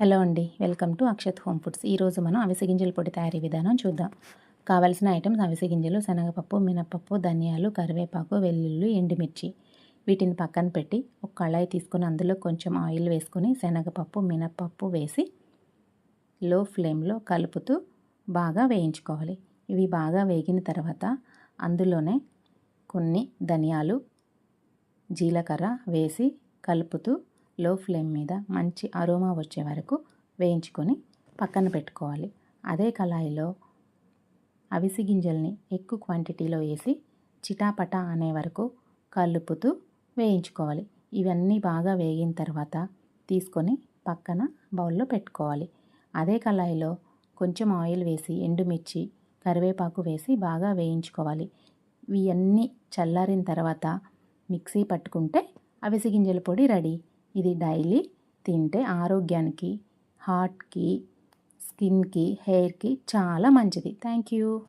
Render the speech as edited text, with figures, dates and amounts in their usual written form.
Hello అండి, welcome to Akshat home foods. ఈరోజు మనం అవిసె గింజల పొడి తయారీ విధానం చూద్దాం. కావాల్సిన ఐటమ్స్: అవిసె గింజలు, శనగపప్పు, మినపప్పు, ధనియాలు, కరివేపాకు, వెల్లుల్లి, ఎండుమిర్చి. వీటిని పక్కన పెట్టి ఒక కళాయి తీసుకొని అందులో కొంచెం ఆయిల్ వేసుకొని శనగపప్పు, మినపప్పు వేసి లో ఫ్లేమ్లో కలుపుతూ బాగా వేయించుకోవాలి. ఇవి బాగా వేగిన తర్వాత అందులోనే కొన్ని ధనియాలు, జీలకర్ర వేసి కలుపుతూ లో ఫ్లేమ్ మీద మంచి అరోమా వచ్చే వరకు వేయించుకొని పక్కన పెట్టుకోవాలి. అదే కళాయిలో అవిసె గింజల్ని ఎక్కువ క్వాంటిటీలో వేసి చిటాపటా అనే వరకు కలుపుతూ వేయించుకోవాలి. ఇవన్నీ బాగా వేగిన తర్వాత తీసుకొని పక్కన బౌల్లో పెట్టుకోవాలి. అదే కళాయిలో కొంచెం ఆయిల్ వేసి ఎండుమిర్చి, కరివేపాకు వేసి బాగా వేయించుకోవాలి. ఇవన్నీ చల్లారిన తర్వాత మిక్సీ పట్టుకుంటే అవిసె గింజల పొడి రెడీ. ఇది డైలీ తింటే ఆరోగ్యానికి, హార్ట్కి, స్కిన్కి, హెయిర్కి చాలా మంచిది. Thank you.